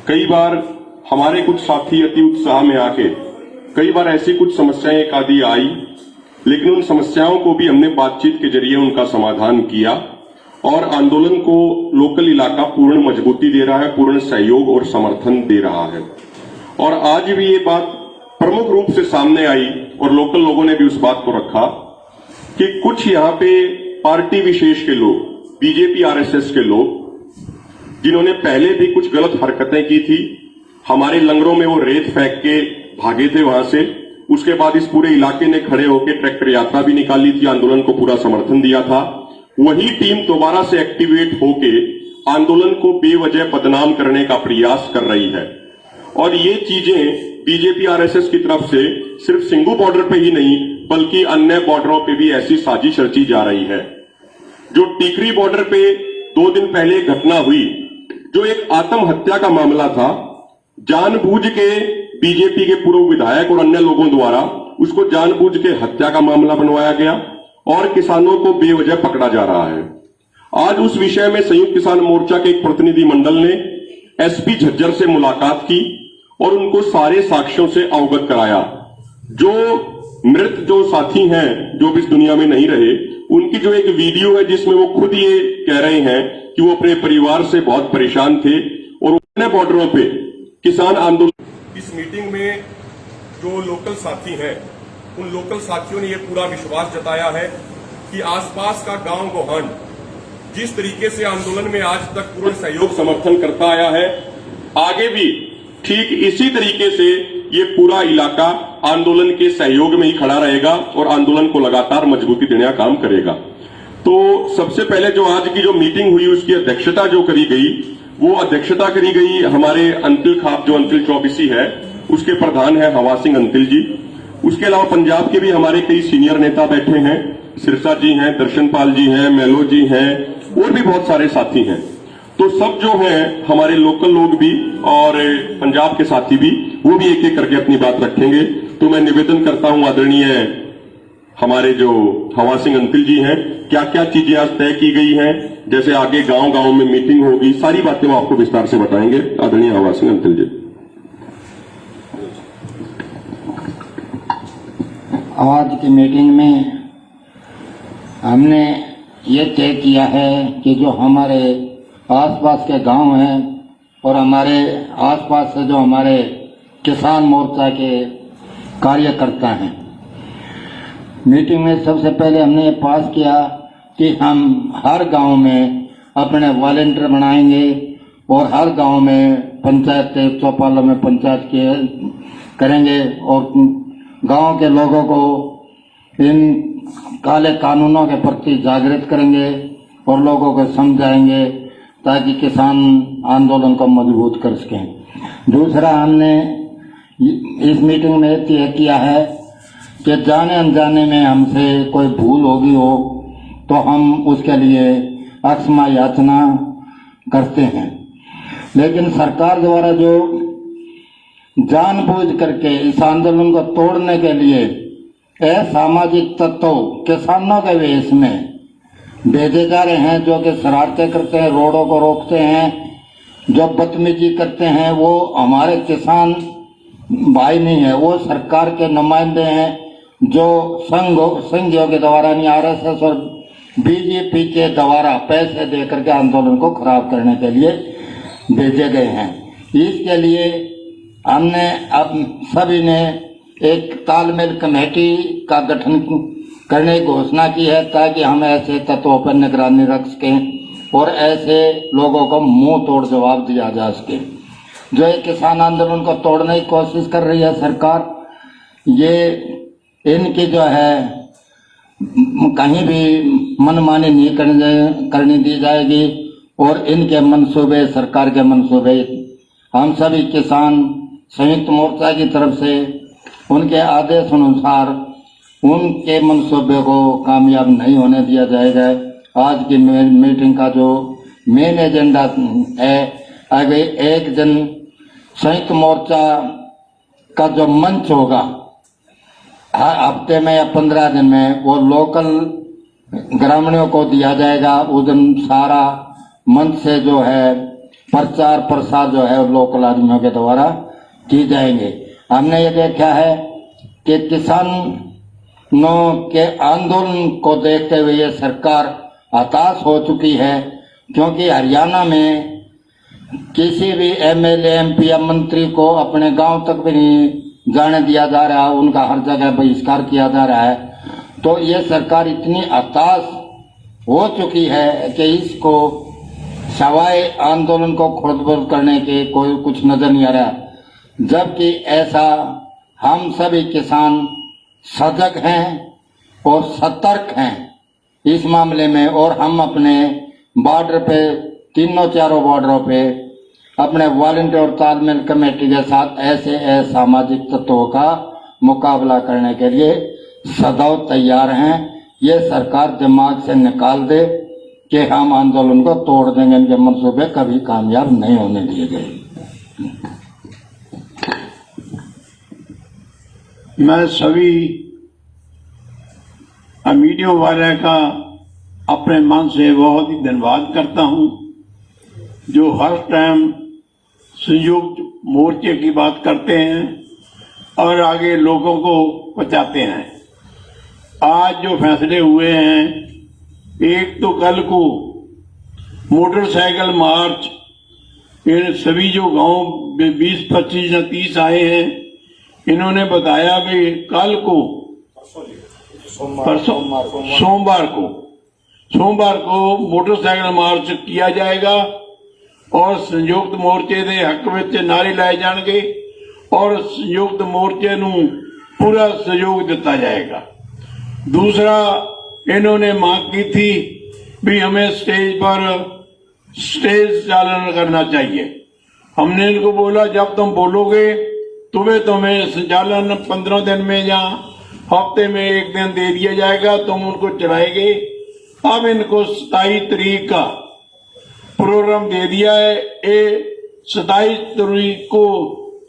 कई बार हमारे कुछ साथी अति उत्साह में आके कई बार ऐसी कुछ समस्याएं एक आदि आई, लेकिन उन समस्याओं को भी हमने बातचीत के जरिए उनका समाधान किया और आंदोलन को लोकल इलाका पूर्ण मजबूती दे रहा है, पूर्ण सहयोग और समर्थन दे रहा है। और आज भी ये बात प्रमुख रूप से सामने आई और लोकल लोगों ने भी उस बात को रखा कि कुछ यहाँ पे पार्टी विशेष के लोग, बीजेपी आरएसएस के लोग, जिन्होंने पहले भी कुछ गलत हरकतें की थी, हमारे लंगरों में वो रेत फेंक के भागे थे वहां से। उसके बाद इस पूरे इलाके ने खड़े होकर ट्रैक्टर यात्रा भी निकाली थी, आंदोलन को पूरा समर्थन दिया था। वही टीम दोबारा से एक्टिवेट होके आंदोलन को बेवजह बदनाम करने का प्रयास कर रही है। और ये चीजें बीजेपी आरएसएस की तरफ से सिर्फ सिंगू बॉर्डर पे ही नहीं बल्कि अन्य बॉर्डरों पे भी ऐसी साजिश रची जा रही है। जो टीकरी बॉर्डर पे 2 दिन पहले घटना हुई, जो एक आत्महत्या का मामला था, जानबूझ के बीजेपी के पूर्व विधायक और अन्य लोगों द्वारा उसको जानबूझ के हत्या का मामला बनवाया गया और किसानों को बेवजह पकड़ा जा रहा है। आज उस विषय में संयुक्त किसान मोर्चा के एक प्रतिनिधि मंडल ने एसपी झज्जर से मुलाकात की और उनको सारे साक्ष्यों से अवगत कराया। जो मृत जो साथी हैं, जो भी इस दुनिया में नहीं रहे, उनकी जो एक वीडियो है जिसमें वो खुद ये कह रहे हैं कि वो अपने परिवार से बहुत परेशान थे और अन्य बॉर्डरों पे किसान आंदोलन। इस मीटिंग में जो लोकल साथी हैं, उन लोकल साथियों ने ये पूरा विश्वास जताया है कि आसपास का गांव गोहान जिस तरीके से आंदोलन में आज तक पूर्ण सहयोग समर्थन करता आया है, आगे भी ठीक इसी तरीके से ये पूरा इलाका आंदोलन के सहयोग में ही खड़ा रहेगा और आंदोलन को लगातार मजबूती देने का काम करेगा। तो सबसे पहले जो आज की जो मीटिंग हुई उसकी अध्यक्षता जो करी गई, वो अध्यक्षता करी गई हमारे अंतिल खाप, जो अंतिल चौबीसी है, उसके प्रधान है हवा सिंह अंतिल जी। उसके अलावा पंजाब के भी हमारे कई सीनियर नेता बैठे हैं, सिरसा जी हैं, दर्शनपाल जी हैं, मेलो जी हैं और भी बहुत सारे साथी हैं। तो सब जो हैं हमारे लोकल लोग भी और पंजाब के साथी भी, वो भी एक एक करके अपनी बात रखेंगे। तो मैं निवेदन करता हूं आदरणीय हमारे जो हवा सिंह अंतिल जी हैं, क्या क्या चीजें आज तय की गई हैं, जैसे आगे गांव गांव में मीटिंग होगी, सारी बातें वो आपको विस्तार से बताएंगे। आदरणीय हवा सिंह अंतिल जी। आज की मीटिंग में हमने ये तय किया है कि जो हमारे आसपास के गांव हैं और हमारे आसपास से जो हमारे किसान मोर्चा के कार्यकर्ता हैं, मीटिंग में सबसे पहले हमने ये पास किया कि हम हर गांव में अपने वॉलंटियर बनाएंगे और हर गांव में पंचायत के चौपालों में पंचायत के करेंगे और गांव के लोगों को इन काले कानूनों के प्रति जागृत करेंगे और लोगों को समझाएंगे ताकि किसान आंदोलन को मजबूत कर सकें। दूसरा, हमने इस मीटिंग में तय किया है कि जाने अनजाने में हमसे कोई भूल होगी हो तो हम उसके लिए क्षमा याचना करते हैं, लेकिन सरकार द्वारा जो जानबूझ करके इस आंदोलन को तोड़ने के लिए असामाजिक तत्व किसानों के वेश में भेजे जा रहे हैं, जो कि शरारतें करते हैं, रोडों को रोकते हैं, जो बदतमीजी करते हैं, वो हमारे किसान भाई नहीं है, वो सरकार के नुमाइंदे हैं जो संघियों के द्वारा यानी आरएसएस और बीजेपी के द्वारा पैसे देकर के आंदोलन को खराब करने के लिए भेजे गए हैं। इसके लिए हमने अब सभी ने एक तालमेल कमेटी का गठन करने की घोषणा की है ताकि हम ऐसे तत्वों पर निगरानी रख सकें और ऐसे लोगों को मुंह तोड़ जवाब दिया जा सके। जो ये किसान आंदोलन को तोड़ने की कोशिश कर रही है सरकार, ये इनकी जो है कहीं भी मनमानी नहीं करनी दी जाएगी और इनके मंसूबे, सरकार के मंसूबे, हम सभी किसान संयुक्त मोर्चा की तरफ से उनके आदेश अनुसार उनके मंसूबे को कामयाब नहीं होने दिया जाएगा। आज की मीटिंग का जो मेन एजेंडा है, आगे 1 जन संयुक्त मोर्चा का जो मंच होगा हफ्ते में या 15 दिन में, वो लोकल ग्रामीणों को दिया जाएगा। उस दिन सारा मंच से जो है प्रचार प्रसार जो है लोकल आदमियों के द्वारा की जाएंगे। हमने ये देखा है कि किसानों के आंदोलन को देखते हुए ये सरकार हताश हो चुकी है, क्योंकि हरियाणा में किसी भी एमएलए एमपी या मंत्री को अपने गांव तक भी नहीं जाने दिया जा रहा, उनका हर जगह बहिष्कार किया जा रहा है। तो ये सरकार इतनी हताश हो चुकी है कि इसको सवाए आंदोलन को खुर्द-बुर्द करने के कोई कुछ नजर नहीं आ रहा, जबकि ऐसा हम सभी किसान सजग हैं और सतर्क हैं इस मामले में, और हम अपने बॉर्डर पे तीनों चारों बॉर्डरों पे अपने वॉलंटियर और तालमेल कमेटी के साथ ऐसे असामाजिक तत्वों का मुकाबला करने के लिए सदैव तैयार हैं। ये सरकार दिमाग से निकाल दे कि हम आंदोलन को तोड़ देंगे, इनके मंसूबे कभी कामयाब नहीं होने दिए गए। मैं सभी मीडिया वाले का अपने मन से बहुत ही धन्यवाद करता हूं, जो हर टाइम संयुक्त मोर्चे की बात करते हैं और आगे लोगों को पहुंचाते हैं। आज जो फैसले हुए हैं, एक तो कल को मोटरसाइकिल मार्च, इन सभी जो गांव 20, 25 या 30 आए हैं, इन्होंने बताया कि कल को सोमवार को मोटरसाइकिल मार्च किया जाएगा और संयुक्त मोर्चे के हक में नारे लाए जाएंगे और संयुक्त मोर्चे नू पूरा सहयोग दिता जाएगा। दूसरा, इन्होंने मांग की थी भी हमें स्टेज चालन करना चाहिए। हमने इनको बोला जब तुम बोलोगे तुम्हें संचालन 15 दिन में या हफ्ते में 1 दिन दे दिया जाएगा, तुम उनको चलाएंगे। अब इनको 27 तारीख का प्रोग्राम दे दिया है। ये 27 तारीख को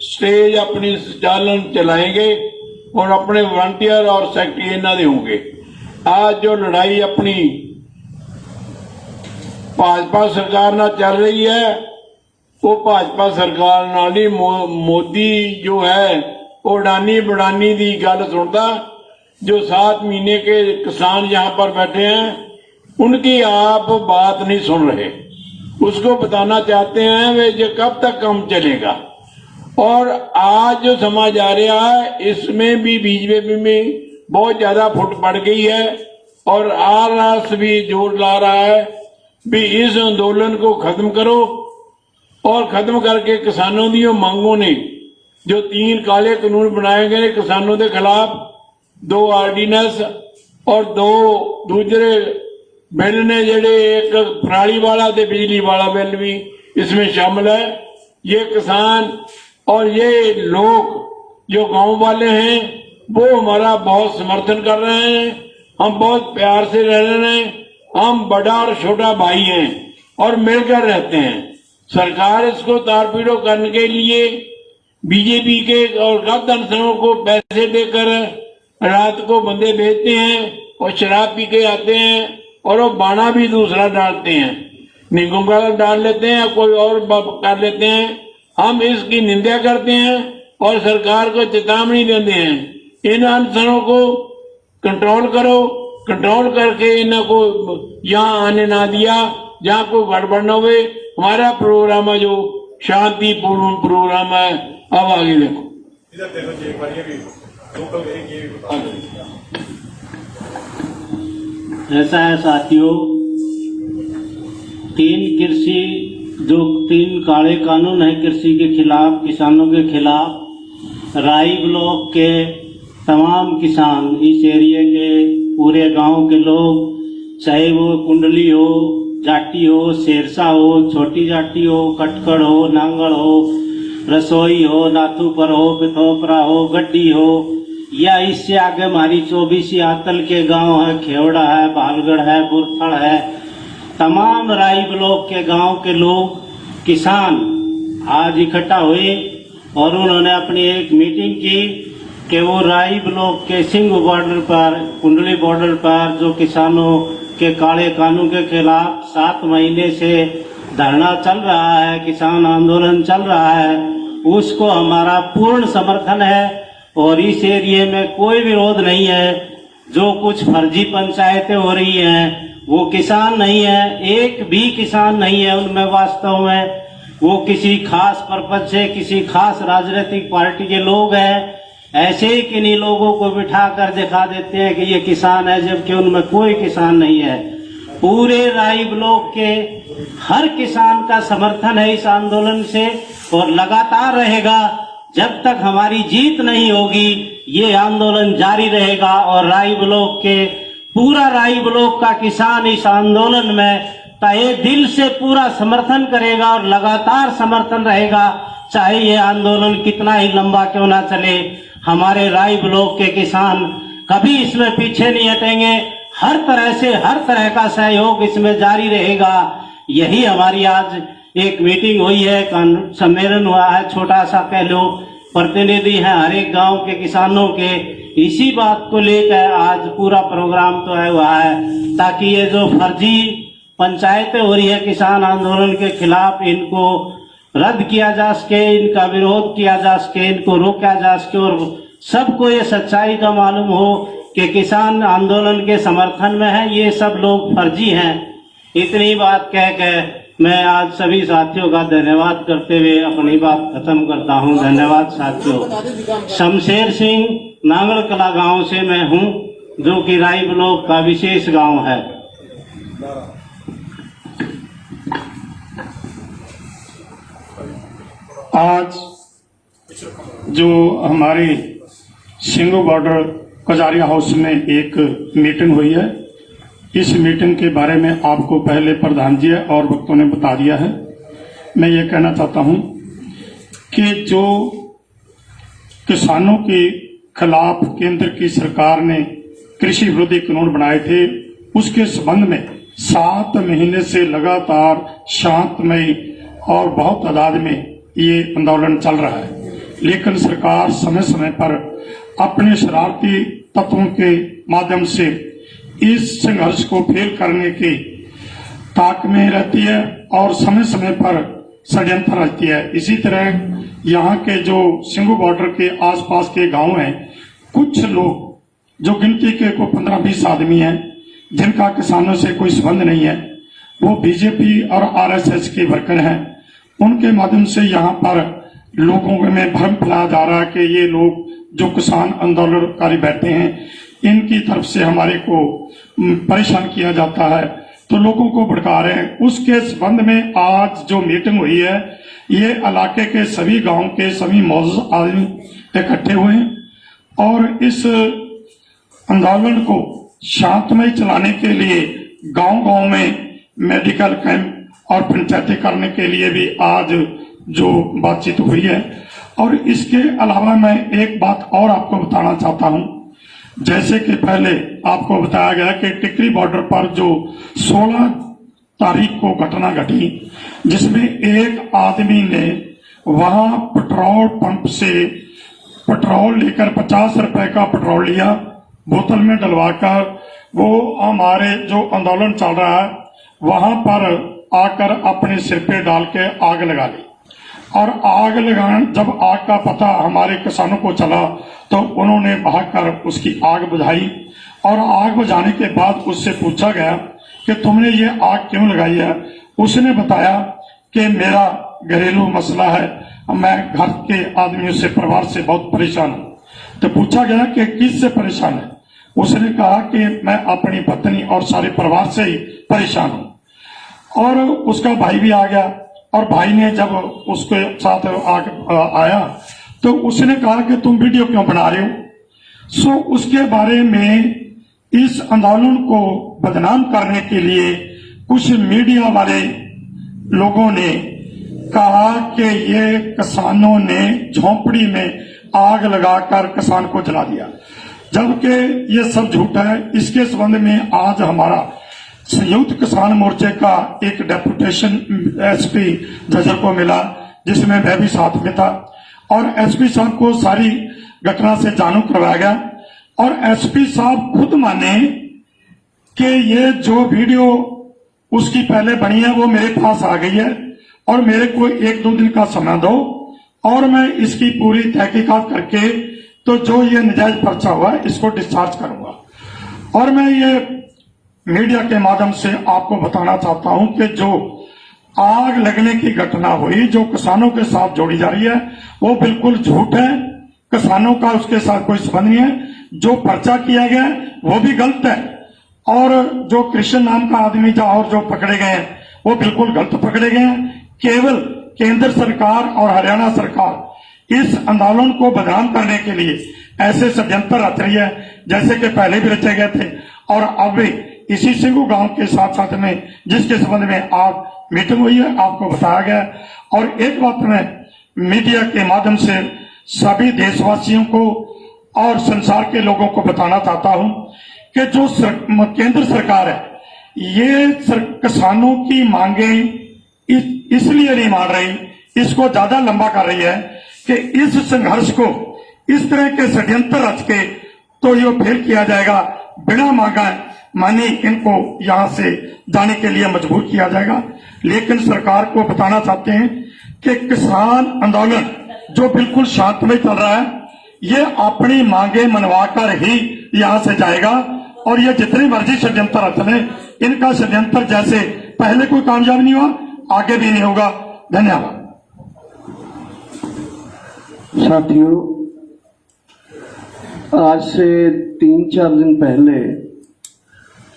स्टेज अपनी संचालन चलाएंगे और अपने वॉलंटियर और सेक्रेटरी इन्हों दे होंगे। आज जो लड़ाई अपनी भाजपा सरकार ना चल रही है, वो भाजपा सरकार नाल ही मोदी जो है वो अडानी बडानी की गल सुनता। जो 7 महीने के किसान यहाँ पर बैठे हैं उनकी आप बात नहीं सुन रहे, उसको बताना चाहते हैं वे जो कब तक काम चलेगा। और आज जो समाज आ रहा है इसमें भी बीजेपी में बहुत ज्यादा फुट पड़ गई है और आरएस भी जोर ला रहा है भी इस आंदोलन को खत्म करो और खत्म करके किसानों की मांगों ने जो 3 काले कानून बनाए गए किसानों के खिलाफ, 2 ऑर्डिनेंस और 2 दूसरे बिल ने जेडे, एक पराली वाला ते बिजली वाला बिल भी इसमें शामिल है। ये किसान और ये लोग जो गांव वाले हैं वो हमारा बहुत समर्थन कर रहे हैं। हम बहुत प्यार से रह रहे हैं, हम बड़ा और छोटा भाई हैं और मिलकर रहते हैं। सरकार इसको तारपीड़ो करने के लिए बीजेपी के और गलत अनसरों को पैसे देकर रात को बंदे भेजते हैं और शराब पी के आते हैं और वो बाना भी दूसरा डालते हैं, नींबू का डाल लेते हैं, कोई और कर लेते हैं। हम इसकी निंदा करते हैं और सरकार को चेतावनी देते हैं इन अनसरों को कंट्रोल करो, कंट्रोल करके इनको यहाँ आने ना दिया जहाँ कोई गड़बड़ न हुए। हमारा प्रोग्राम है जो शांतिपूर्ण प्रोग्राम है। अब आगे देखो, ऐसा है साथियों, 3 काले कानून है कृषि के खिलाफ, किसानों के खिलाफ। राई ब्लॉक के तमाम किसान, इस एरिया के पूरे गांव के लोग, चाहे वो कुंडली हो, जाटी हो, शेरसा हो, छोटी जाटी हो, कटकड़ हो, नांगल हो, रसोई हो, नाथूपर हो, पिथोपरा हो, गड्डी हो, या इससे आगे हमारी 24 आतल के गांव है, खेवड़ा है, भालगढ़ है, बुरथड़ है। तमाम राई ब्लॉक के गांव के लोग, किसान आज इकट्ठा हुए और उन्होंने अपनी एक मीटिंग की कि वो राई ब्लॉक के सिंह बॉर्डर पर, कुंडली बॉर्डर पर जो किसानों के काले कानून के खिलाफ 7 महीने से धरना चल रहा है, किसान आंदोलन चल रहा है, उसको हमारा पूर्ण समर्थन है और इस एरिया में कोई विरोध नहीं है। जो कुछ फर्जी पंचायतें हो रही हैं वो किसान नहीं है, एक भी किसान नहीं है उनमें वास्तव में। वो किसी खास पर्पज से, किसी खास राजनीतिक पार्टी के लोग हैं, ऐसे ही किन्हीं लोगों को बिठा कर दिखा देते हैं कि ये किसान है, जबकि उनमें कोई किसान नहीं है। पूरे राई ब्लॉक के हर किसान का समर्थन है इस आंदोलन से और लगातार रहेगा। जब तक हमारी जीत नहीं होगी ये आंदोलन जारी रहेगा और राई ब्लॉक के पूरा राई ब्लॉक का किसान इस आंदोलन में तहे दिल से पूरा समर्थन करेगा और लगातार समर्थन रहेगा, चाहे ये आंदोलन कितना ही लंबा क्यों ना चले। हमारे राई ब्लॉक के किसान कभी इसमें पीछे नहीं हटेंगे, हर तरह से हर तरह का सहयोग इसमें जारी रहेगा। यही हमारी आज एक मीटिंग हुई है, सम्मेलन हुआ है, छोटा सा कह लो, प्रतिनिधि हैं हर एक गांव के किसानों के। इसी बात को लेकर आज पूरा प्रोग्राम तो है हुआ है, ताकि ये जो फर्जी पंचायतें हो रही है किसान आंदोलन के खिलाफ, इनको रद्द किया जा सके, इनका विरोध किया जा सके, इनको रोका जा सके और सबको ये सच्चाई का मालूम हो कि किसान आंदोलन के समर्थन में है, ये सब लोग फर्जी हैं। इतनी बात कह के मैं आज सभी साथियों का धन्यवाद करते हुए अपनी बात खत्म करता हूं। धन्यवाद साथियों। शमशेर सिंह नांगल कला गांव से मैं हूं, जो कि राई ब्लॉक का विशेष गांव है। आज जो हमारे सिंगू बॉर्डर कजारिया हाउस में एक मीटिंग हुई है, इस मीटिंग के बारे में आपको पहले प्रधान जी और वक्तों ने बता दिया है। मैं ये कहना चाहता हूं कि जो किसानों के खिलाफ केंद्र की सरकार ने कृषि विरोधी कानून बनाए थे, उसके संबंध में 7 महीने से लगातार शांतमय और बहुत तादाद में ये आंदोलन चल रहा है, लेकिन सरकार समय समय पर अपने शरारती तत्वों के माध्यम से इस संघर्ष को फेल करने की ताक में रहती है और समय समय पर षड्यंत्र रहती है। इसी तरह यहाँ के जो सिंगू बॉर्डर के आसपास के गांव हैं, कुछ लोग जो गिनती के को 15-20 आदमी हैं, जिनका किसानों से कोई संबंध नहीं है, वो बीजेपी और आरएसएस के वर्कर हैं। उनके माध्यम से यहाँ पर लोगों में भ्रम फैलाया जा रहा है कि ये लोग जो किसान आंदोलनकारी बैठे हैं, इनकी तरफ से हमारे को परेशान किया जाता है, तो लोगों को भड़का रहे हैं। उसके संबंध में आज जो मीटिंग हुई है, ये इलाके के सभी गांव के सभी मौजूद आदमी इकट्ठे हुए हैं और इस आंदोलन को शांतमय चलाने के लिए गांव-गांव में मेडिकल कैंप और पंचायती करने के लिए भी आज जो बातचीत हुई है। और इसके अलावा मैं एक बात और आपको बताना चाहता हूं, जैसे कि पहले आपको बताया गया कि टिकरी बॉर्डर पर जो 16 तारीख को घटना घटी, जिसमें एक आदमी ने वहां पेट्रोल पंप से पेट्रोल लेकर 50 रुपए का पेट्रोल लिया, बोतल में डलवाकर वो हमारे जो आंदोलन चल रहा है वहां पर आकर अपने सिर पे डाल के आग लगा ली। और आग लगाने जब आग का पता हमारे किसानों को चला तो उन्होंने भागकर उसकी आग बुझाई और आग बुझाने के बाद उससे पूछा गया कि तुमने ये आग क्यों लगाई है। उसने बताया कि मेरा घरेलू मसला है, मैं घर के आदमियों से परिवार से बहुत परेशान हूं। तो पूछा गया कि किससे परेशान है, उसने कहा कि मैं अपनी पत्नी और सारे परिवार से ही परेशान हूं। और उसका भाई भी आ गया और भाई ने जब उसके साथ आया तो उसने कहा कि तुम वीडियो क्यों बना रहे हो। सो उसके बारे में इस आंदोलन को बदनाम करने के लिए कुछ मीडिया वाले लोगों ने कहा कि ये किसानों ने झोंपड़ी में आग लगाकर किसान को जला दिया, जबकि ये सब झूठ है। इसके संबंध में आज हमारा संयुक्त किसान मोर्चे का एक डेपुटेशन एसपी जजर को मिला, जिसमें मैं भी साथ में था और एसपी साहब को सारी घटना से जानू करवाया गया और एसपी साहब खुद माने कि ये जो वीडियो उसकी पहले बनी है वो मेरे पास आ गई है और मेरे को 1-2 दिन का समय दो और मैं इसकी पूरी तहकीकात करके तो जो ये नजायज पर्चा हुआ है इसको डिस्चार्ज करूंगा। और मैं ये मीडिया के माध्यम से आपको बताना चाहता हूं कि जो आग लगने की घटना हुई जो किसानों के साथ जोड़ी जा रही है वो बिल्कुल झूठ है। किसानों का उसके साथ कोई संबंध नहीं है। जो पर्चा किया गया वो भी गलत है और जो कृष्ण नाम का आदमी और जो पकड़े गए हैं वो बिल्कुल गलत पकड़े गए हैं। केवल केंद्र सरकार और हरियाणा सरकार इस आंदोलन को बदनाम करने के लिए ऐसे षड्यंत्र रच रही है जैसे कि पहले भी रचे गए थे और अब भी इसी सिंगू गांव के साथ साथ में जिसके संबंध में आज मीटिंग हुई है आपको बताया गया। और एक बात मैं मीडिया के माध्यम से सभी देशवासियों को और संसार के लोगों को बताना चाहता हूं कि जो केंद्र सरकार है ये किसानों की मांगे इसलिए नहीं मान रही, इसको ज्यादा लंबा कर रही है कि इस संघर्ष को इस तरह के षड्यंत्र रच के तो ये फेल किया जाएगा, बिना माने इनको यहां से जाने के लिए मजबूर किया जाएगा। लेकिन सरकार को बताना चाहते हैं कि किसान आंदोलन जो बिल्कुल शांतमय चल रहा है ये अपनी मांगे मनवाकर ही यहां से जाएगा और ये जितनी मर्जी षड्यंत्र रच लें इनका षड्यंत्र जैसे पहले कोई कामयाब नहीं हुआ आगे भी नहीं होगा। धन्यवाद। साथियों, आज से 3-4 दिन पहले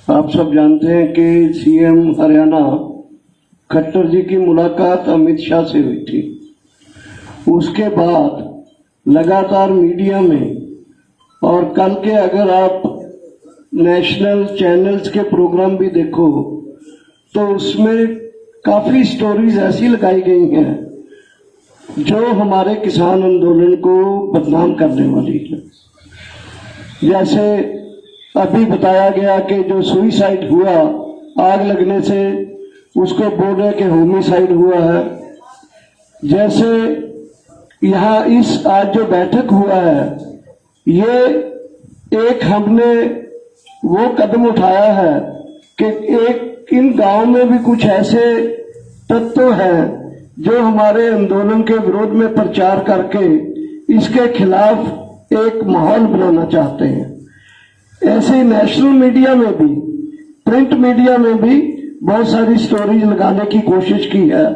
आप सब जानते हैं कि सीएम हरियाणा खट्टर जी की मुलाकात अमित शाह से हुई थी। उसके बाद लगातार मीडिया में और कल के अगर आप नेशनल चैनल्स के प्रोग्राम भी देखो तो उसमें काफी स्टोरीज ऐसी लगाई गई हैं जो हमारे किसान आंदोलन को बदनाम करने वाली है। जैसे अभी बताया गया कि जो सुइसाइड हुआ आग लगने से उसको बोल रहे कि होमिसाइड हुआ है। जैसे यहाँ इस आज जो बैठक हुआ है ये एक हमने वो कदम उठाया है कि एक इन गांव में भी कुछ ऐसे तत्व हैं जो हमारे आंदोलन के विरोध में प्रचार करके इसके खिलाफ एक माहौल बनाना चाहते हैं। ऐसे नेशनल मीडिया में भी प्रिंट मीडिया में भी बहुत सारी स्टोरीज लगाने की कोशिश की है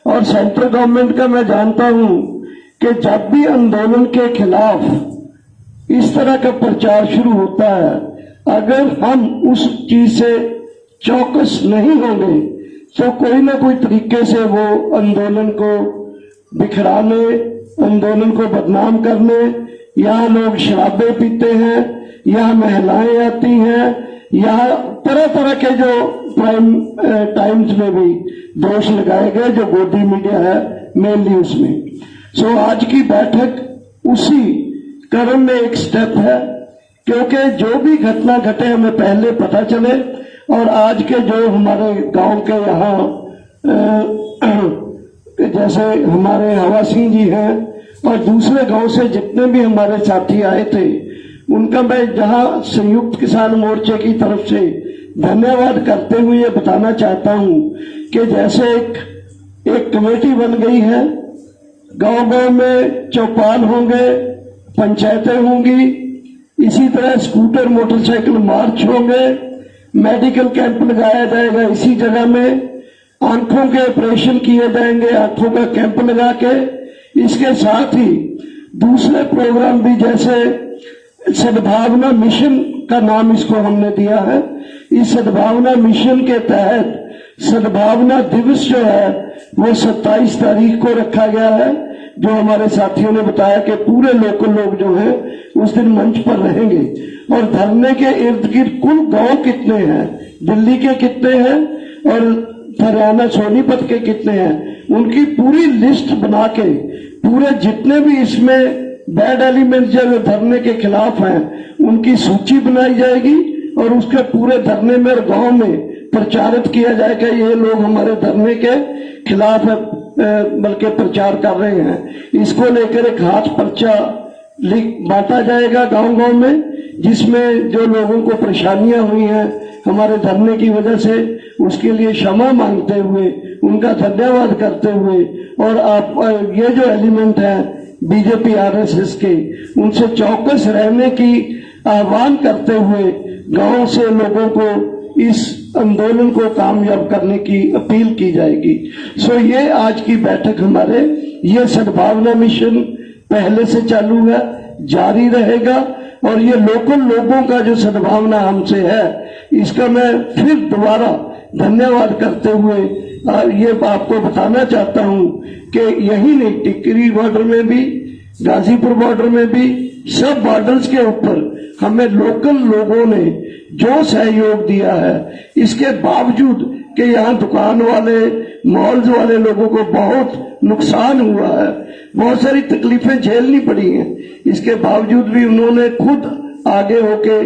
और सेंट्रल गवर्नमेंट का मैं जानता हूं कि जब भी आंदोलन के खिलाफ इस तरह का प्रचार शुरू होता है अगर हम उस चीज से चौकस नहीं होंगे तो कोई ना कोई तरीके से वो आंदोलन को बिखराने आंदोलन को बदनाम करने यहाँ लोग शराबें पीते हैं यहाँ महिलाएं आती हैं यहाँ तरह तरह के जो प्राइम टाइम्स में भी दोष लगाए गए जो गोदी मीडिया है मेनली उसमें। सो आज की बैठक उसी क्रम में एक स्टेप है क्योंकि जो भी घटना घटे हमें पहले पता चले और आज के जो हमारे गांव के यहाँ जैसे हमारे हवा सिंह जी हैं और दूसरे गांव से जितने भी हमारे साथी आए थे उनका मैं जहां संयुक्त किसान मोर्चे की तरफ से धन्यवाद करते हुए बताना चाहता हूं कि जैसे एक कमेटी बन गई है, गांव-गांव में चौपाल होंगे, पंचायतें होंगी, इसी तरह स्कूटर मोटरसाइकिल मार्च होंगे, मेडिकल कैंप लगाया जाएगा इसी जगह में, आंखों के ऑपरेशन किए जाएंगे आंखों का कैंप लगा के। इसके साथ ही दूसरे प्रोग्राम भी जैसे सद्भावना मिशन का नाम इसको हमने दिया है। इस सद्भावना मिशन के तहत सद्भावना दिवस जो है वो 27 तारीख को रखा गया है जो हमारे साथियों ने बताया कि पूरे लोकल लोग जो हैं उस दिन मंच पर रहेंगे और धरने के इर्द गिर्द कुल गांव कितने हैं, दिल्ली के कितने हैं और हरियाणा सोनीपत के कितने हैं, उनकी पूरी लिस्ट बना के पूरे जितने भी इसमें बैड एलिमेंट जो धरने के खिलाफ हैं उनकी सूची बनाई जाएगी और उसके पूरे धरने में और गांव में प्रचारित किया जाएगा ये लोग हमारे धरने के खिलाफ बल्कि प्रचार कर रहे हैं। इसको लेकर एक हाथ पर्चा बांटा जाएगा गांव-गांव में। जिसमें जो लोगों को परेशानियां हुई हैं हमारे धरने की वजह से, उसके लिए क्षमा मांगते हुए, उनका धन्यवाद करते हुए, और आप ये जो एलिमेंट है बीजेपी आरएसएस के, उनसे चौकस रहने की आह्वान करते हुए गांव से लोगों को इस आंदोलन को कामयाब करने की अपील की जाएगी। सो ये आज की बैठक हमारे, ये सद्भावना मिशन पहले से चालू है, जारी रहेगा, और ये लोकल लोगों का जो सद्भावना हमसे है, इसका मैं फिर दोबारा धन्यवाद करते हुए ये आपको बताना चाहता हूं कि यही नहीं, टिकरी बॉर्डर में भी, गाजीपुर बॉर्डर में भी, सब बॉर्डर्स के ऊपर हमें लोकल लोगों ने जो सहयोग दिया है, इसके बावजूद कि यहाँ दुकान वाले, मॉल्स वाले लोगों को बहुत नुकसान हुआ है, बहुत सारी तकलीफें झेलनी पड़ी हैं, इसके बावजूद भी उन्होंने खुद आगे होके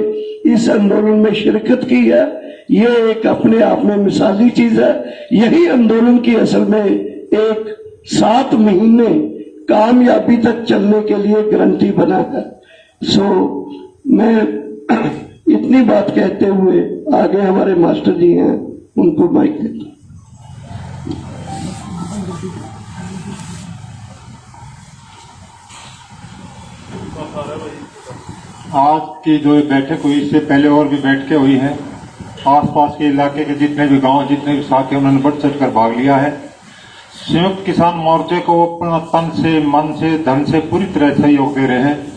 इस आंदोलन में शिरकत की है। ये एक अपने आप में मिसाली चीज है। यही आंदोलन की असल में एक 7 महीने कामयाबी तक चलने के लिए गारंटी बना है। सो मैं इतनी बात कहते हुए आगे हमारे मास्टर जी हैं, उनको माइक देता हूं। आज की जो बैठक हुई, इससे पहले और भी बैठकें हुई हैं। आसपास के इलाके के जितने भी गांव, जितने भी साथी, उन्होंने बढ़ चढ़ कर भाग लिया है। संयुक्त किसान मोर्चे को अपना तन से, मन से, धन से पूरी तरह सहयोग दे रहे हैं।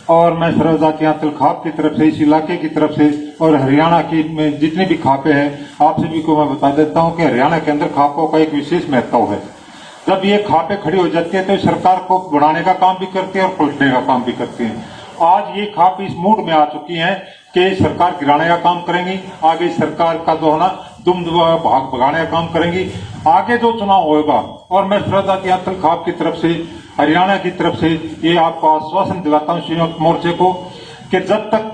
और मैं सर्वजातीय तिलखाप की तरफ से, इस इलाके की तरफ से, और हरियाणा की में जितने भी खापे हैं, आप सभी को मैं बता देता हूं कि हरियाणा के अंदर खापों का एक विशेष महत्व है। जब ये खापे खड़ी हो जाती है तो सरकार को बढ़ाने का काम भी करती है और पलटने का काम भी करती है। आज ये खाप इस मूड में आ चुकी हैं कि सरकार गिराने का काम करेंगी, आगे सरकार का जो है ना दुम भाग भगाने का काम करेंगी। आगे जो चुनाव होगा, और मैं सर्वजातीय खाप की तरफ से, हरियाणा की तरफ से ये आपको आश्वासन दिलाता हूँ संयुक्त मोर्चे को, कि जब तक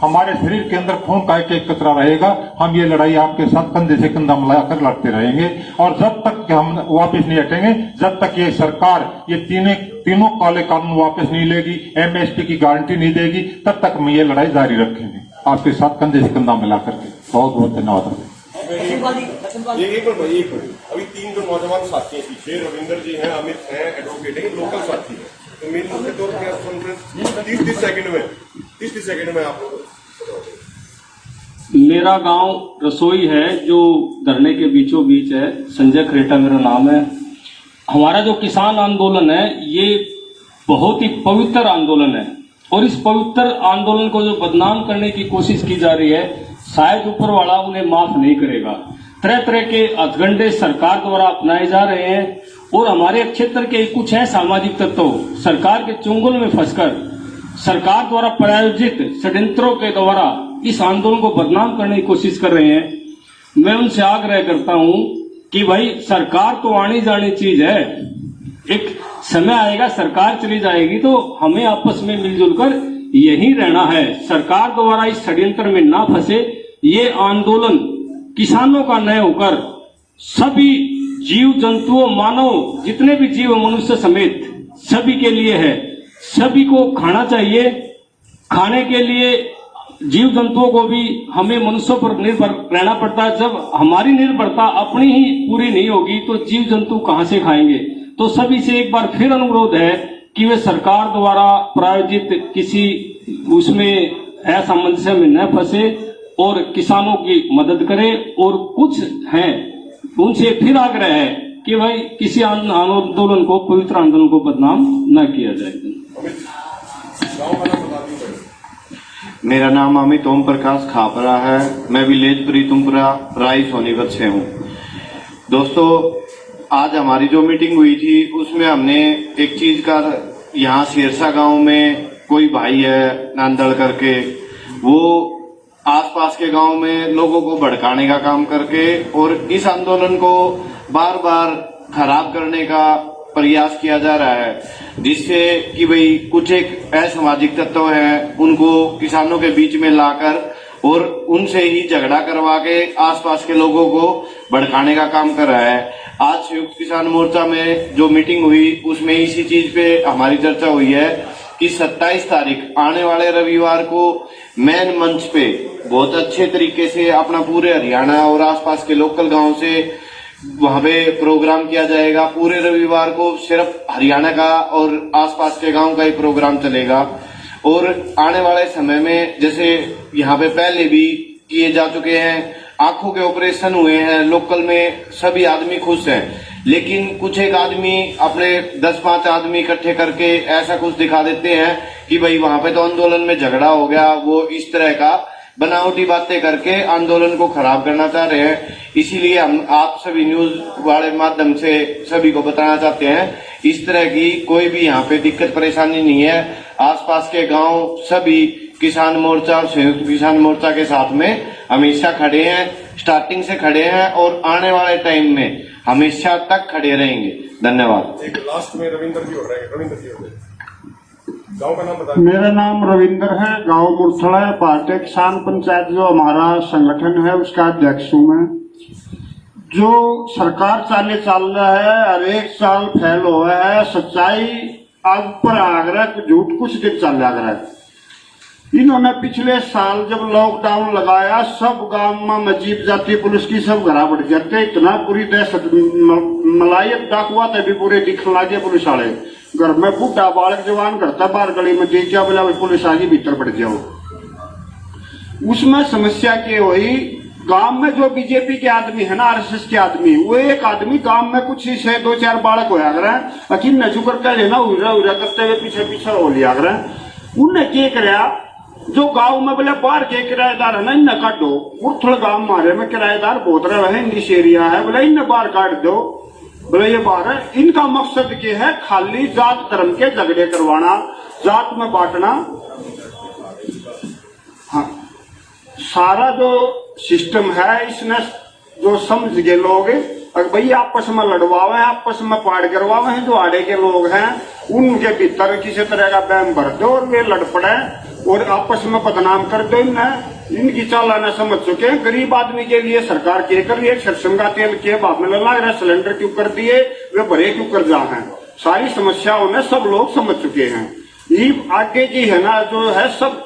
हमारे शरीर के अंदर खून का एक एक कतरा रहेगा, हम ये लड़ाई आपके साथ कंधे से कंधा मिलाकर लड़ते रहेंगे। और जब तक कि हम वापस नहीं हटेंगे, जब तक ये सरकार ये तीनों काले कानून वापस नहीं लेगी, एमएसपी की गारंटी नहीं देगी, तब तक हम ये लड़ाई जारी रखेंगे आपके साथ कंधे से कंधा मिलाकर के। बहुत बहुत धन्यवाद। अभी 3 जो नौजवान साथी हैं पीछे, रविंदर जी हैं, अमित हैं, एडवोकेट हैं, लोकल साथी हैं, तो मेन मुख्य तौर पर प्रेस कॉन्फ्रेंस 30 सेकंड में आप मेरा गांव रसोई है जो धरने के बीचों बीच है। संजय खरेटा मेरा नाम है। हमारा जो किसान आंदोलन है ये बहुत ही पवित्र आंदोलन है, और इस पवित्र आंदोलन को जो बदनाम करने की कोशिश की जा रही है, शायद ऊपर वाला उन्हें माफ नहीं करेगा। तरह तरह के हथकंडे सरकार द्वारा अपनाए जा रहे हैं, और हमारे क्षेत्र के कुछ है सामाजिक तत्व सरकार के चुंगल में फंसकर सरकार द्वारा प्रायोजित षड्यंत्रों के द्वारा इस आंदोलन को बदनाम करने की कोशिश कर रहे हैं। मैं उनसे आग्रह करता हूं कि भाई सरकार तो आनी जानी चीज है, एक समय आएगा सरकार चली जाएगी, तो हमें आपस में मिलजुल कर यही रहना है। सरकार द्वारा इस षड्यंत्र में ना फंसे। ये आंदोलन किसानों का न होकर सभी जीव जंतुओं, मानव, जितने भी जीव, मनुष्य समेत सभी के लिए है। सभी को खाना चाहिए। खाने के लिए जीव जंतुओं को भी हमें मनुष्यों पर निर्भर रहना पड़ता है। जब हमारी निर्भरता अपनी ही पूरी नहीं होगी तो जीव जंतु कहां से खाएंगे। तो सभी से एक बार फिर अनुरोध है कि वे सरकार द्वारा प्रायोजित किसी उसमें असामंजस्य में न फंसे और किसानों की मदद करें। और कुछ हैं उनसे फिर आग्रह है कि भाई किसी आंदोलन को, पवित्र आंदोलन को बदनाम न किया जाए। मेरा नाम अमित ओम प्रकाश खापरा है। मैं विलेज प्रीतमपुरा राय सोनीपत से हूँ। दोस्तों, आज हमारी जो मीटिंग हुई थी उसमें हमने एक चीज का, यहाँ शेरसा गांव में कोई भाई है नांदड़ करके, वो आसपास के गांव में लोगों को भड़काने का काम करके और इस आंदोलन को बार बार खराब करने का प्रयास किया जा रहा है, जिससे कि भाई कुछ एक असामाजिक तत्व हैं उनको किसानों के बीच में लाकर और उनसे ही झगड़ा करवा के आसपास के लोगों को भड़काने का काम कर रहा है। आज संयुक्त किसान मोर्चा में जो मीटिंग हुई उसमें इसी चीज पे हमारी चर्चा हुई है कि 27 तारीख आने वाले रविवार को मेन मंच पे बहुत अच्छे तरीके से अपना पूरे हरियाणा और आसपास के लोकल गांव से वहां पे प्रोग्राम किया जाएगा। पूरे रविवार को सिर्फ हरियाणा का और आसपास के गांव का ही प्रोग्राम चलेगा। और आने वाले समय में जैसे यहाँ पे पहले भी किए जा चुके हैं, आंखों के ऑपरेशन हुए हैं, लोकल में सभी आदमी खुश हैं, लेकिन कुछ एक आदमी अपने 10-5 आदमी इकट्ठे करके ऐसा कुछ दिखा देते हैं कि भाई वहां पे तो आंदोलन में झगड़ा हो गया, वो इस तरह का बनावटी बातें करके आंदोलन को खराब करना चाह रहे हैं। इसीलिए हम आप सभी न्यूज वाले माध्यम से सभी को बताना चाहते हैं, इस तरह की कोई भी यहाँ पे दिक्कत परेशानी नहीं है। आसपास के गांव सभी किसान मोर्चा और संयुक्त किसान मोर्चा के साथ में हमेशा खड़े हैं, स्टार्टिंग से खड़े हैं और आने वाले टाइम में हमेशा तक खड़े रहेंगे। धन्यवाद। एक लास्ट में रविंद्र जी हो रहे हैं। रविंद्र जी गांव का नाम बता। मेरा नाम रविंद्र है, गांव मुरथड़ा है। भारतीय किसान पंचायत जो हमारा संगठन है उसका अध्यक्ष हूँ मैं। जो सरकार चल रहा है, हर एक साल फैल हुआ है, सच्चाई आग पर आगरा, झूठ कुछ दिन चल रहा है। इन्होंने पिछले साल जब लॉकडाउन लगाया, सब गांव में मजीब जाती पुलिस की सब घरा बढ़ जाते, इतना पूरी दहशत मलायक डाकुआ तभी पूरे दिखने लगे पुलिस वाले। घर में बूढ़ा बालक जवान करता बाहर गली में देख क्या बोला पुलिस आगे भीतर बढ़ जाओ। उसमें समस्या क्या हुई, गांव में जो बीजेपी के आदमी है ना, आरएसएस के आदमी, वो एक आदमी गांव में कुछ से 2-4 बालक होया कर अकीन न चुकर कर लेना उरा करते हुए पीछे पीछे हो लिया कर। उनने क्या कराया, जो गांव में बोले बाहर के किराएदार है ना, इन्हें काट दो। मुरथड़ गांव मारे में किराएदार बहुत रहे हैं, इंग्लिश एरिया है, बोले इन्हें बाहर काट दो। बोले ये बाहर है। इनका मकसद क्या है, खाली जात धर्म के झगड़े करवाना, जात में बांटना। हाँ, सारा जो सिस्टम है इसने जो समझ गए लोग, अगर भाई आपस में लड़वावे, आपस में पाड़ करवावे हैं, जो आड़े के लोग हैं उनके भीतर किसी तरह का बैम भर दो और वे लड़ पड़े और आपस में बदनाम कर दो। इनकी चालाना समझ चुके हैं। गरीब आदमी के लिए सरकार क्या कर रही है, सरसों का तेल के भाव में लग रहा है, सिलेंडर क्यों कर दिए, वे भरे क्यों कर जा है, सारी समस्याओं में सब लोग समझ चुके हैं। ये आगे की है ना जो है सब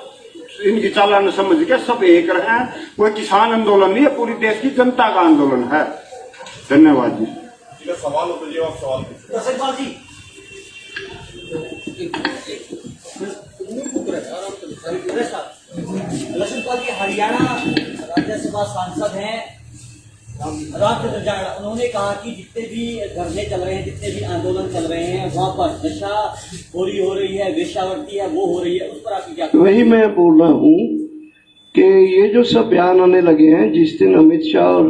इनकी चालाना समझ के सब एक रहे हैं। कोई किसान आंदोलन नहीं है, पूरी देश की जनता का आंदोलन है। धन्यवाद जी। सवाल हो तो जी आप सवाल हरियाणा राज्यसभा सांसद हैं रामचंद्र जाट, उन्होंने कहा कि जितने भी धरने चल रहे हैं, जितने भी आंदोलन चल रहे हैं, वहाँ पर नशाखोरी हो रही है, वेश्यावृत्ति है, वो हो रही है, उस पर आपकी क्या? वही मैं बोल रहा हूँ कि ये जो सब बयान आने लगे हैं, जिस दिन अमित शाह और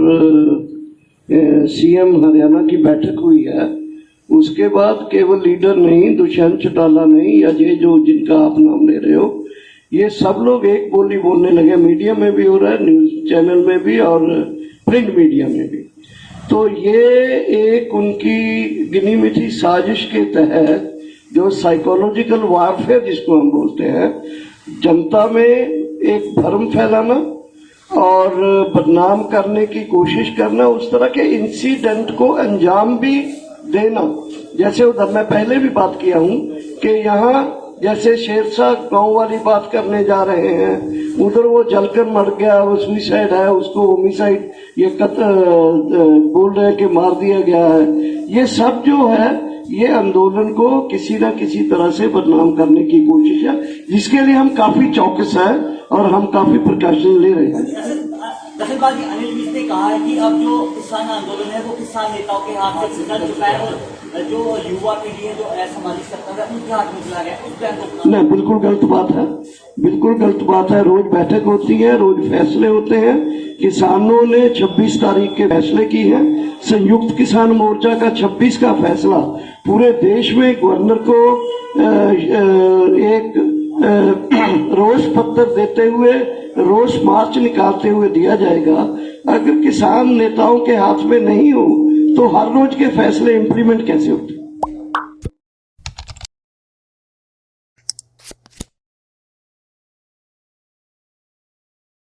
सीएम हरियाणा की बैठक हुई है, उसके बाद केवल लीडर नहीं, दुष्यंत चौटाला नहीं, या ये जो जिनका आप नाम ले रहे हो, ये सब लोग एक बोली बोलने लगे। मीडिया में भी हो रहा है, न्यूज चैनल में भी और प्रिंट मीडिया में भी। तो ये एक उनकी गिनी मिथी साजिश के तहत जो साइकोलॉजिकल वारफेयर जिसको हम बोलते हैं, जनता में एक भ्रम फैलाना और बदनाम करने की कोशिश करना, उस तरह के इंसिडेंट को अंजाम भी देना। जैसे उधर मैं पहले भी बात किया हूं कि यहाँ जैसे शेरशाह गांव वाली बात करने जा रहे हैं, उधर वो जलकर मर गया, वो सुसाइड है, उसको होमिसाइड ये बोल रहे हैं कि मार दिया गया है। ये सब जो है ये आंदोलन को किसी न किसी तरह से बदनाम करने की कोशिश है, जिसके लिए हम काफी चौकस है और हम काफी प्रिकॉशन ले रहे हैं। दखलबाज जी, अनिल विज ने कहा है कि अब जो किसान आंदोलन है वो किसान नेताओं के हाथ से चल चुका है और जो युवा पीढ़ी है, जो असामाजिक सत्ता है, उनके हाथ में चला गया। उस पर नहीं, बिल्कुल गलत बात है, बिल्कुल गलत बात है। रोज बैठक होती है, रोज फैसले होते हैं। किसानों ने 26 तारीख के फैसले की है। संयुक्त किसान मोर्चा का 26 का फैसला पूरे देश में गवर्नर को एक रोष पत्र देते हुए, रोष मार्च निकालते हुए दिया जाएगा। अगर किसान नेताओं के हाथ में नहीं हो तो हर रोज के फैसले इंप्लीमेंट कैसे होते?